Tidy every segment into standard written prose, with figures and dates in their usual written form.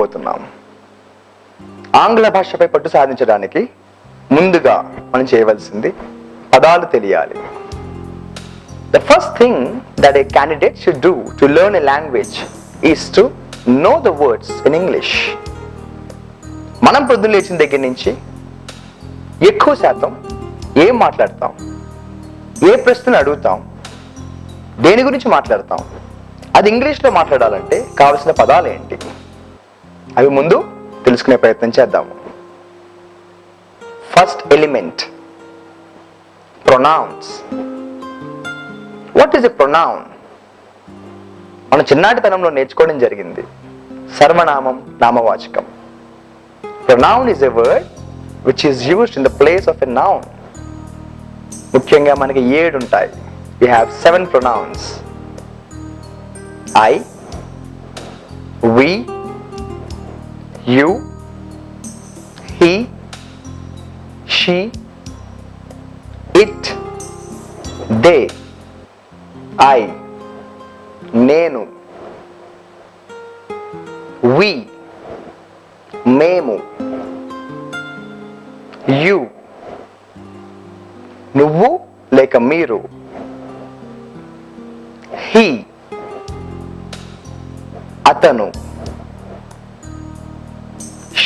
చేయలేకపోతున్నాం. ఆంగ్ల భాషపై పట్టు సాధించడానికి ముందుగా మనం చేయవలసింది పదాలు తెలియాలి. The first thing that a candidate should do to learn a language is to know the words in English. మనం పొద్దున్న లేచిన దగ్గర నుంచి ఎక్కువ శాతం ఏం మాట్లాడతాం, ఏ ప్రశ్నలు అడుగుతాం, దేని గురించి మాట్లాడతాం, అది ఇంగ్లీష్లో మాట్లాడాలంటే కావలసిన పదాలు ఏంటి, అవి ముందు తెలుసుకునే ప్రయత్నం చేద్దాము. First element, pronouns. What is a pronoun? మనం చిన్నాటితనంలో నేర్చుకోవడం జరిగింది. సర్వనామం, నామవాచకం. Pronoun is a word which is used in the place of a noun. ముఖ్యంగా మనకి 7 ఉంటాయి. We have 7 pronouns. I, we, you, he, she, it, they. I, నేను. We, మేము. You, నువ్వు లేక మీరు. He, అతను.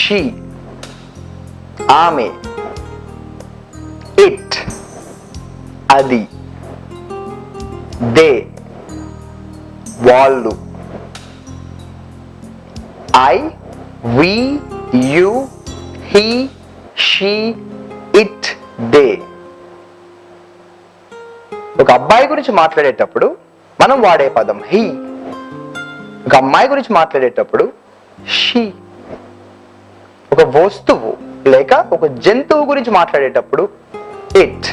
She, ఆమె. It, అది. They, వాళ్ళు. I, we, you, he, she, it, they. ఒక అబ్బాయి గురించి మాట్లాడేటప్పుడు మనం వాడే పదం హీ. ఒక అమ్మాయి గురించి మాట్లాడేటప్పుడు షీ. ఒక వస్తువు లేక ఒక జంతువు గురించి మాట్లాడేటప్పుడు ఇట్.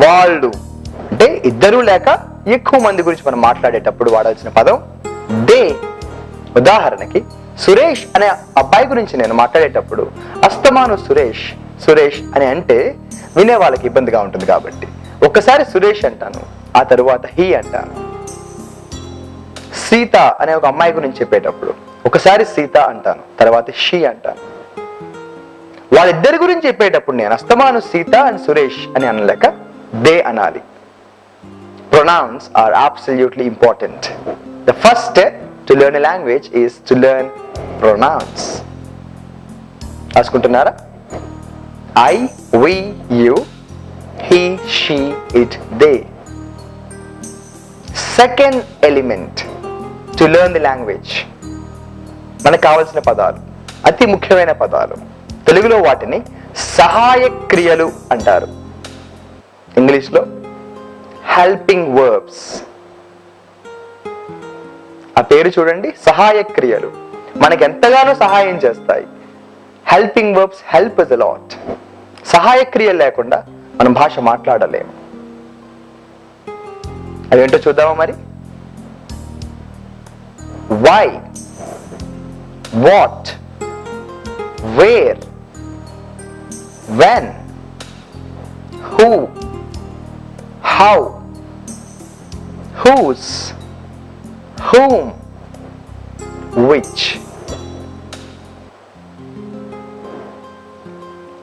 వాళ్ళు అంటే ఇద్దరు లేక ఎక్కువ మంది గురించి మనం మాట్లాడేటప్పుడు వాడాల్సిన పదం దే. ఉదాహరణకి సురేష్ అనే అబ్బాయి గురించి నేను మాట్లాడేటప్పుడు అస్తమాను సురేష్ సురేష్ అని అంటే వినే వాళ్ళకి ఇబ్బందిగా ఉంటుంది కాబట్టి ఒక్కసారి సురేష్ అంటాను, ఆ తరువాత హీ అంటాను. సీత అనే ఒక అమ్మాయి గురించి చెప్పేటప్పుడు ఒకసారి సీత అంటాను, తర్వాత షీ అంటాను. వాళ్ళిద్దరి గురించి చెప్పేటప్పుడు నేను అస్తమాను సీత అండ్ సురేష్ అని అనలేక దే అనాలి. Pronouns are absolutely important. The first step to learn a language is to learn pronouns. రాసుకుంటున్నారా? I, we, you, he, she, it, they. Second element to learn the language. మనకు కావాల్సిన పదాలు, అతి ముఖ్యమైన పదాలు. తెలుగులో వాటిని సహాయ క్రియలు అంటారు. ఇంగ్లీష్లో హెల్పింగ్ వర్బ్స్. ఆ పేరు చూడండి, సహాయ క్రియలు మనకి ఎంతగానో సహాయం చేస్తాయి. Helping verbs help us a lot. సహాయ క్రియలు లేకుండా మనం భాష మాట్లాడలేము. అదేంటో చూద్దామా మరి? why, what, where, when, who, how, whose, whom, which.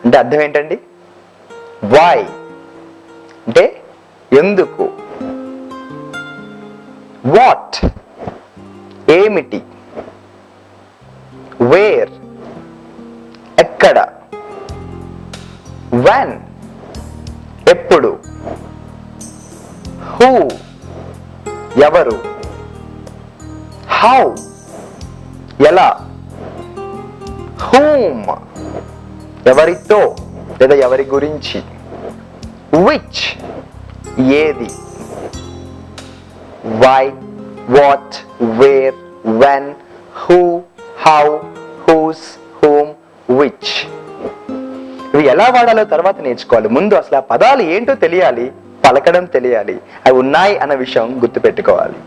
అంటే అర్థం ఏంటండి? why అంటే ఎందుకు, what ఏమిటి, where ఎక్కడ, when ఎప్పుడు, who ఎవరు, how ఎలా, whom ఎవరితో లేదా ఎవరి గురించి, which ఏది, why, what, where, when, who, how, whose, whom, which. ఇవి ఎలా వాడాలో తర్వాత నేర్చుకోవాలి. ముందు అసలు ఆ పదాలు ఏంటో తెలియాలి, పలకడం తెలియాలి, అవి ఉన్నాయి అన్న విషయం గుర్తుపెట్టుకోవాలి.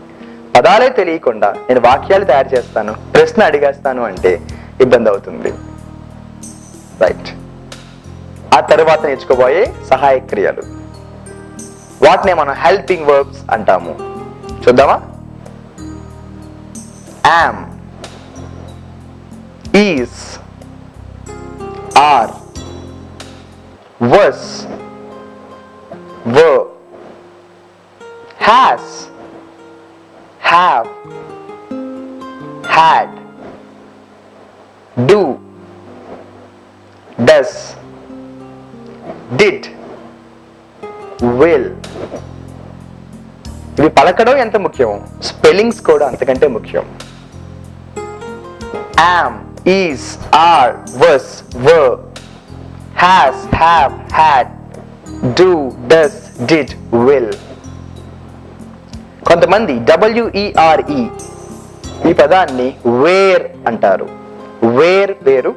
పదాలే తెలియకుండా నేను వాక్యాలు తయారు చేస్తాను, ప్రశ్న అడిగేస్తాను అంటే ఇబ్బంది అవుతుంది. రైట్. ఆ తర్వాత నేర్చుకోబోయే సహాయ క్రియలు, వాటినే మనం హెల్పింగ్ వర్బ్స్ అంటాము. చూద్దామా? am, is, are, was, were, has, have, had, do, does, did, will. ఇవి పలకడం ఎంత ముఖ్యం, స్పెల్లింగ్స్ కూడా అంతకంటే ముఖ్యం. am, is, are, was, were, has, have, had, do, does, did, will. కొంతమంది WERE ఈ పదాన్ని వేర్ అంటారు. వేర్ వేరు,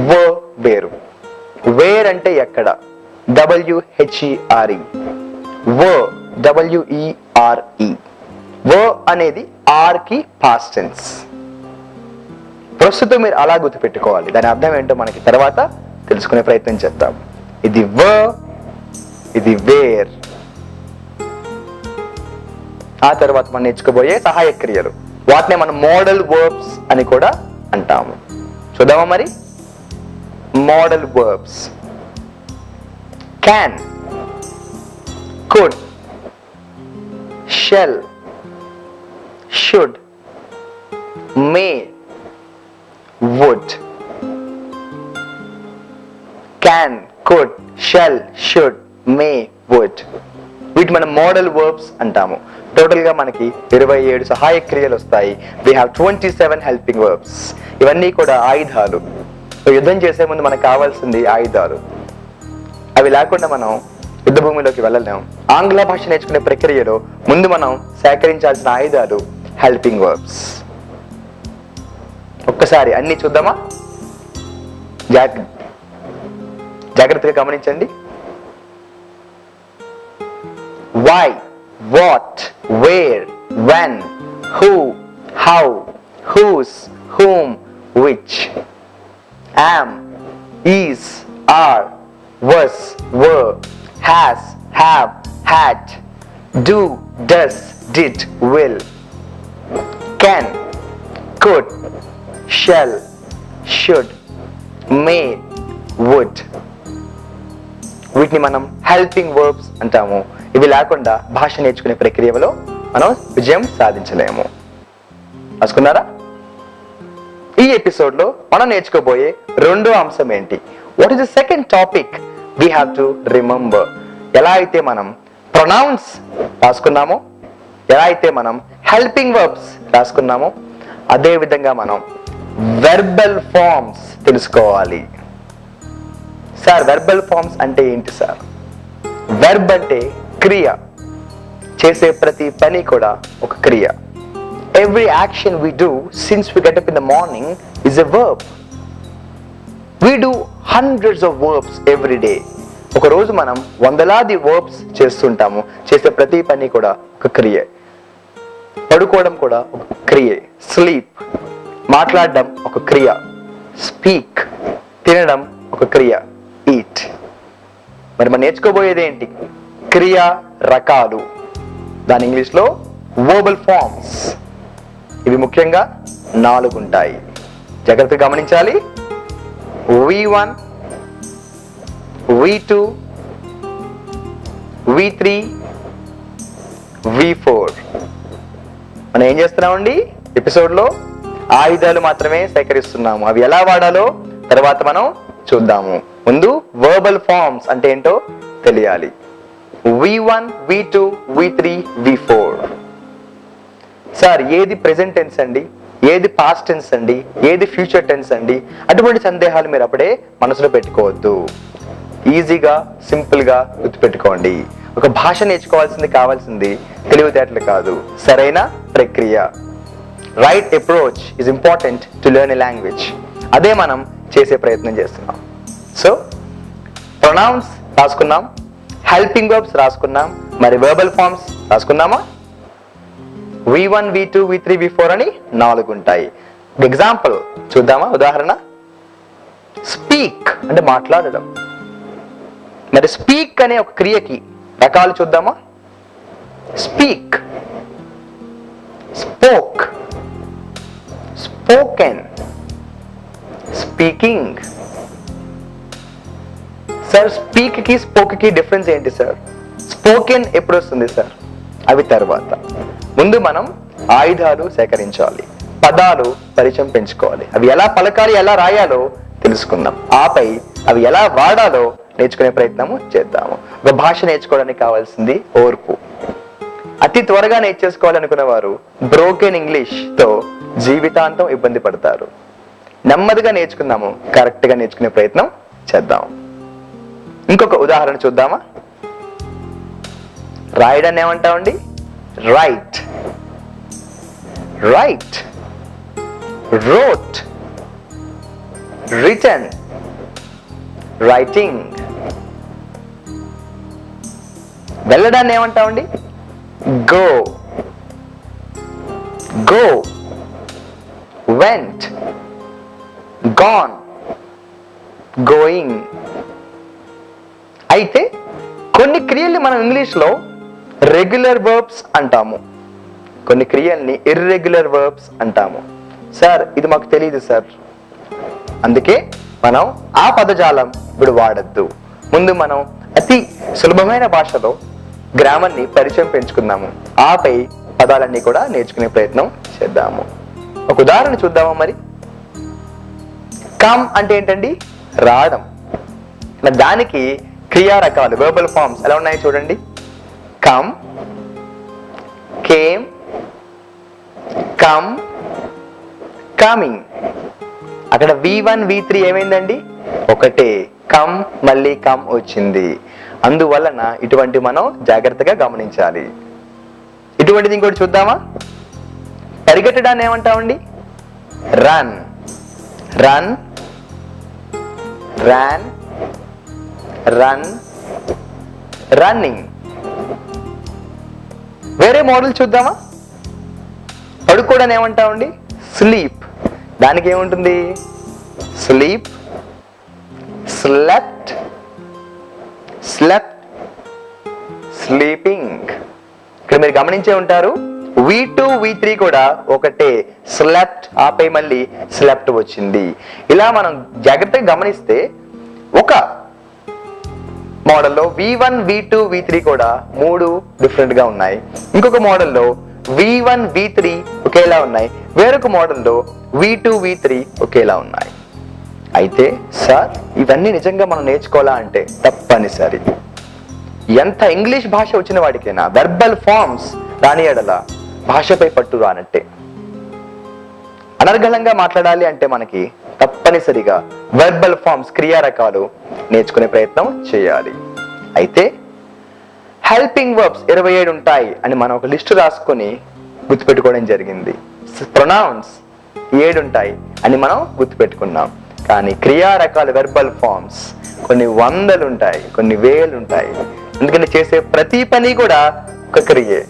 వర్ వేరు. వేర్ అంటే ఎక్కడ, WHERE. Were, WERE. వర్ అనేది ఆర్ కి పాస్ట్ టెన్స్. ప్రస్తుతం మీరు అలా గుర్తుపెట్టుకోవాలి. దాని అర్థం ఏంటో మనకి తర్వాత తెలుసుకునే ప్రయత్నం చేద్దాం. ఇది వర్, ఇది వేర్. ఆ తర్వాత మనం నేర్చుకోబోయే సహాయ క్రియలు, వాటిని మనం మోడల్ వర్బ్స్ అని కూడా అంటాము. చూద్దామా మరి. Modal verbs: can, could, shall, should, may, would. can, could, shall, should, may, would. వీటి మనం మోడల్ వర్బ్స్ అంటాము. టోటల్ గా మనకి 27 సహాయ క్రియలు వస్తాయి. We have 27 helping verbs. ఇవన్నీ కూడా ఆయుధాలు. యుద్ధం చేసే ముందు మనకు కావాల్సింది ఆయుధాలు. అవి లేకుండా మనం యుద్ధ భూమిలోకి వెళ్ళలేము. ఆంగ్ల భాష నేర్చుకునే ప్రక్రియలో ముందు మనం సేకరించాల్సిన ఆయుధాలు హెల్పింగ్ వర్బ్స్. ఒక్కసారి అన్ని చూద్దామా? జాగ్రత్తగా గమనించండి. why, what, where, when, who, how, whose, whom, which. am, is, are, was, were, has, have, had, do, does, did, will. can, could, shall, should, may, would. వీటిని మనం హెల్పింగ్ వర్బ్స్ అంటాము. ఇవి లేకుండా భాష నేర్చుకునే ప్రక్రియలో మనం విజయం సాధించలేము. రాసుకున్నారా? ఈ ఎపిసోడ్ లో మనం నేర్చుకోబోయే రెండో అంశం ఏంటి? What is the second topic we have to remember? ఎలా అయితే మనం ప్రొనౌన్స్ రాసుకున్నామో, ఎలా అయితే మనం హెల్పింగ్ వర్బ్స్ రాసుకున్నామో, అదే విధంగా మనం వెర్బల్ ఫార్మ్స్ తెలుసుకోవాలి. సార్, వెర్బల్ ఫార్మ్స్ అంటే ఏంటి సార్? వెర్బ్ అంటే క్రియ. చేసే ప్రతి పని కూడా ఒక క్రియ. Every action we do since we get up in the morning is a verb. We do hundreds of verbs every day. ఒక రోజు మనం వందలాది వర్బ్స్ చేస్తుంటాము. చేసే ప్రతి పని కూడా ఒక క్రియ. పడుకోవడం కూడా ఒక క్రియ. స్లీప్, మాట్లాడడం ఒక క్రియ. స్పీక్, తినడం ఒక క్రియ. ఈట్. మరి మనం నేర్చుకోబోయేది ఏంటి? క్రియా రకాలు. దాని ఇంగ్లీష్లో వర్బల్ ఫార్మ్స్. ఇవి ముఖ్యంగా 4 ఉంటాయి. జాగ్రత్తగా గమనించాలి. V1, V2, V3, V4. మనం ఏం చేస్తున్నామండి ఎపిసోడ్లో? ఆయుధాలు మాత్రమే సేకరిస్తున్నాము. అవి ఎలా వాడాలో తర్వాత మనం చూద్దాము. ముందు వర్బల్ ఫార్మ్స్ అంటే ఏంటో తెలియాలి. V1, V2, V3, V4. Sir, ఏది ప్రెజెంట్ టెన్స్ అండి, ఏది పాస్ట్ టెన్స్ అండి, ఏది ఫ్యూచర్ టెన్స్ అండి? అటువంటి సందేహాలు మీరు అప్పుడే మనసులో పెట్టుకోవద్దు. ఈజీగా, సింపుల్ గా గుర్తుపెట్టుకోండి. ఒక భాష నేర్చుకోవాల్సింది కావాల్సింది తెలివితేటలు కాదు, సరైన ప్రక్రియ. Right approach is important to learn a language. అదే మనం చేసే ప్రయత్నం చేస్తున్నాం. సో ప్రొనౌన్స్ రాసుకున్నాం, హెల్పింగ్ వర్బ్స్ రాసుకున్నాం, మరి verbal forms రాసుకున్నామా? V1, V2, V3, V4 అని 4 ఉంటాయి. ఎగ్జాంపుల్ చూద్దామా? ఉదాహరణ, స్పీక్ అంటే మాట్లాడడం. మరి స్పీక్ అనే ఒక క్రియకి రకాలు చూద్దామా? Speak, spoke, spoken, speaking. Sir speak కి స్పోక్ కి డిఫరెన్స్ ఏంటి సార్? స్పోకెన్ ఎప్పుడు వస్తుంది సార్? అవి తర్వాత. ముందు మనం ఆయుధాలు సేకరించాలి, పదాలు పరిచయం పెంచుకోవాలి, అవి ఎలా పలకాలి ఎలా రాయాలో తెలుసుకుందాం. ఆపై అవి ఎలా వాడాలో నేర్చుకునే ప్రయత్నము చేద్దాము. ఒక భాష నేర్చుకోవడానికి కావాల్సింది ఓర్పు. అతి త్వరగా నేర్చేసుకోవాలనుకున్న వారు బ్రోకెన్ ఇంగ్లీష్ తో జీవితాంతం ఇబ్బంది పడతారు. నెమ్మదిగా నేర్చుకుందాము, కరెక్ట్ గా నేర్చుకునే ప్రయత్నం చేద్దాం. ఇంకొక ఉదాహరణ చూద్దామా? రాయడాన్ని ఏమంటామండి? Write, write, wrote, written, writing. వెళ్ళడాన్ని ఏమంటామండి? go, go, went, gone, going. అయితే కొన్ని క్రియల్ని మనం ఇంగ్లీష్లో రెగ్యులర్ వర్బ్స్ అంటాము, కొన్ని క్రియల్ని ఇర్రెగ్యులర్ వర్బ్స్ అంటాము. సార్ ఇది మాకు తెలియదు సార్, అందుకే మనం ఆ పదజాలం ఇప్పుడు వాడద్దు. ముందు మనం అతి సులభమైన భాషలో గ్రామర్ని పరిచయం పెంచుకుందాము, ఆపై పదాలన్నీ కూడా నేర్చుకునే ప్రయత్నం చేద్దాము. ఒక ఉదాహరణ చూద్దామా మరి? కమ్ అంటే ఏంటండి? రావడం. దానికి క్రియా రకాలు వెర్బల్ ఫార్మ్స్ ఎలా ఉన్నాయో చూడండి. Come, came, come, coming. అక్కడ V1 V3 ఏమైందండి? ఒకటే. కమ్ మళ్ళీ కమ్ వచ్చింది. అందువలన ఇటువంటి మనం జాగ్రత్తగా గమనించాలి. ఇటువంటిది ఇంకోటి చూద్దామా? పరిగెట్టడాన్ని ఏమంటామండి? Run, run, ran, run, running. వేరే మోడల్ చూద్దామా? పడుకోవడాన్ని ఏమంటామండి? స్లీప్. దానికి ఏముంటుంది? Sleep, slept, slept, sleeping. ఇక్కడ మీరు గమనించే ఉంటారు V2 V3 కూడా ఒకటే. స్లెప్ట్ ఆపై మళ్ళీ స్లెప్ట్ వచ్చింది. ఇలా మనం జాగ్రత్తగా గమనిస్తే ఒక మోడల్లో V1 V2 V3 కూడా 3 డిఫరెంట్ గా ఉన్నాయి. ఇంకొక మోడల్లో V1 V3 ఒకేలా ఉన్నాయి. వేరొక మోడల్లో V2 V3 ఒకేలా ఉన్నాయి. అయితే సార్ ఇవన్నీ నిజంగా మనం నేర్చుకోవాలా అంటే తప్పనిసరి. ఎంత ఇంగ్లీష్ భాష వచ్చిన వాడికైనా వెర్బల్ ఫార్మ్స్ రాని ఎడల భాషపై పట్టు రానట్టే. అనర్గళంగా మాట్లాడాలి అంటే మనకి తప్పనిసరిగా వెర్బల్ ఫార్మ్స్ క్రియా రకాలు నేర్చుకునే ప్రయత్నం చేయాలి. అయితే హెల్పింగ్ వర్బ్స్ 27 ఉంటాయి అని మనం ఒక లిస్టు రాసుకొని గుర్తుపెట్టుకోవడం జరిగింది. ప్రొనౌన్స్ 7 ఉంటాయి అని మనం గుర్తుపెట్టుకున్నాం. కానీ క్రియా రకాల వెర్బల్ ఫార్మ్స్ కొన్ని వందలు ఉంటాయి, కొన్ని వేలు ఉంటాయి. ఎందుకంటే చేసే ప్రతి పని కూడా ఒక క్రియే.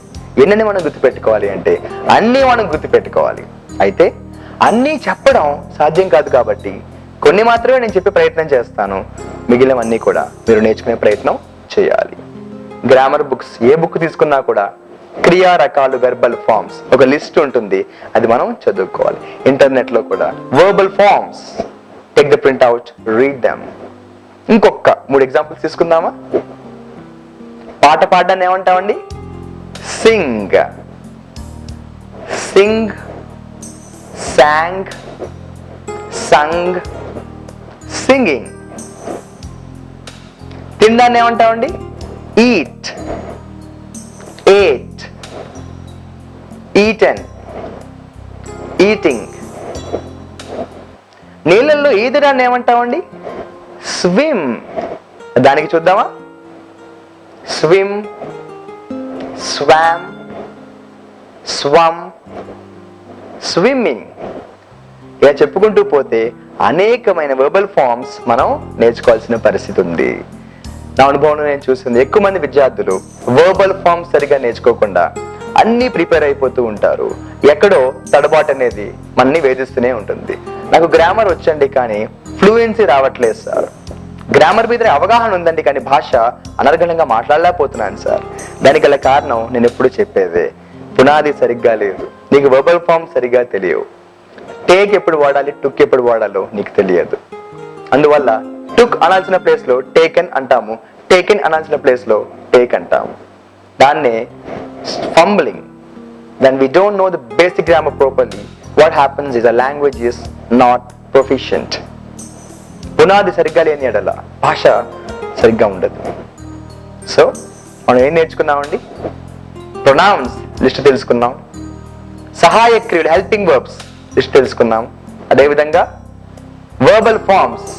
ఎన్నని మనం గుర్తుపెట్టుకోవాలి అంటే అన్నీ మనం గుర్తుపెట్టుకోవాలి. అయితే అన్నీ చెప్పడం సాధ్యం కాదు కాబట్టి కొన్ని మాత్రమే నేను చెప్పే ప్రయత్నం చేస్తాను. మిగిలినవన్నీ కూడా మీరు నేర్చుకునే ప్రయత్నం చేయాలి. గ్రామర్ బుక్స్ ఏ బుక్ తీసుకున్నా కూడా క్రియా రకాలు వెర్బల్ ఫార్మ్స్ ఒక లిస్ట్ ఉంటుంది, అది మనం చదువుకోవాలి. ఇంటర్నెట్ లో కూడా verbal forms, take the print out, read them. ఇంకొక 3 ఎగ్జాంపుల్స్ తీసుకుందామా? పాట పాడడాన్ని ఏమంటామండి? Sing, sing, sang, sung, singing. తినడాన్ని ఏమంటామండి? Eat, ate, eaten, eating. నీళ్ళల్లో ఈదడాన్ని ఏమంటామండి? స్విమ్. దానికి చూద్దామా? Swim, swam, swum, swimming. ఇలా చెప్పుకుంటూ పోతే అనేకమైన వెర్బల్ ఫార్మ్స్ మనం నేర్చుకోవాల్సిన పరిస్థితి ఉంది. నా అనుభవంలో నేను చూసింది ఎక్కువ మంది విద్యార్థులు వెర్బల్ ఫార్మ్స్ సరిగా నేర్చుకోకుండా అన్ని ప్రిపేర్ అయిపోతూ ఉంటారు. ఎక్కడో తడబాటు అనేది మనని వేధిస్తూనే ఉంటుంది. నాకు గ్రామర్ వచ్చండి కానీ ఫ్లూయెన్సీ రావట్లేదు సార్. గ్రామర్ మీద అవగాహన ఉందండి కానీ భాష అనర్గళంగా మాట్లాడలేకపోతున్నాను సార్. దానికి గల కారణం నేను ఎప్పుడు చెప్పేదే, పునాది సరిగ్గా లేదు, నీకు వెర్బల్ ఫార్మ్ సరిగ్గా తెలియవు. టేక్ ఎప్పుడు వాడాలి, టుక్ ఎప్పుడు వాడాలో నీకు తెలియదు. అందువల్ల టుక్ అనాల్సిన ప్లేస్ లో టేకెన్ అంటాము, టేకెన్ అనాల్సిన ప్లేస్ లో టేక్ అంటాము. దాన్నే fumbling. When we don't know the basic grammar properly, what happens is a language is not proficient. పునాది సరిగ్గా లేని ఎడల భాష సరిగ్గా ఉండదు. సో మనం ఏం నేర్చుకున్నామండి? ప్రొనౌన్స్ లిస్ట్ తెలుసుకున్నాం, సహాయక క్రియలు హెల్పింగ్ వర్బ్స్ లిస్ట్ తెలుసుకున్నాం, అదేవిధంగా వర్బల్ ఫార్మ్స్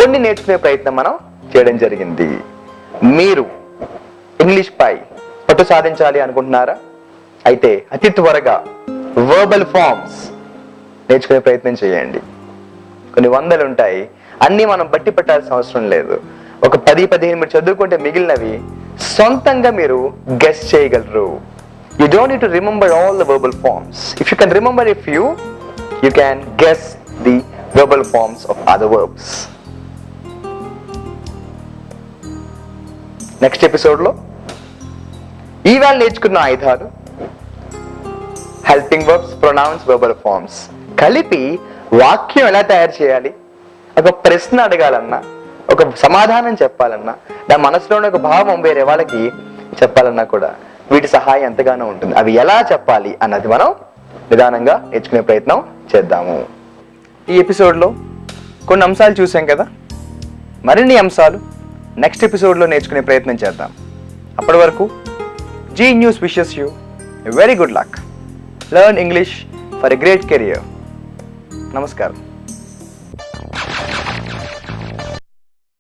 కొన్ని నేర్చుకునే ప్రయత్నం మనం చేయడం జరిగింది. మీరు ఇంగ్లీష్ పై పట్టు సాధించాలి అనుకుంటున్నారా? అయితే అతి త్వరగా వర్బల్ ఫార్మ్స్ నేర్చుకునే ప్రయత్నం చేయండి. కొన్ని వందలు ఉంటాయి, అన్నీ మనం బట్టి పెట్టాల్సిన అవసరం లేదు. ఒక 10-15 మీరు చదువుకుంటే మిగిలినవి సొంతంగా మీరు గెస్ చేయగలరు. You don't need to remember all the verbal forms. If you can remember a few, you can guess the verbal forms of other verbs. Next ఎపిసోడ్లో ఇవాళ నేర్చుకున్న ఆయుధాలు helping verbs, pronouns, verbal forms కలిపి వాక్యం ఎలా తయారు చేయాలి, ఒక ప్రశ్న అడగాలన్నా, ఒక సమాధానం చెప్పాలన్నా, దాని మనసులోని ఒక భావం వేరే వాళ్ళకి చెప్పాలన్నా కూడా వీటి సహాయం ఎంతగానో ఉంటుంది. అవి ఎలా చెప్పాలి అన్నది మనం నిదానంగా నేర్చుకునే ప్రయత్నం చేద్దాము. ఈ ఎపిసోడ్లో కొన్ని అంశాలు చూసాం కదా, మరిన్ని అంశాలు నెక్స్ట్ ఎపిసోడ్లో నేర్చుకునే ప్రయత్నం చేద్దాం. అప్పటి వరకు Zee News wishes you very good luck. Learn English for a great career. Namaskar.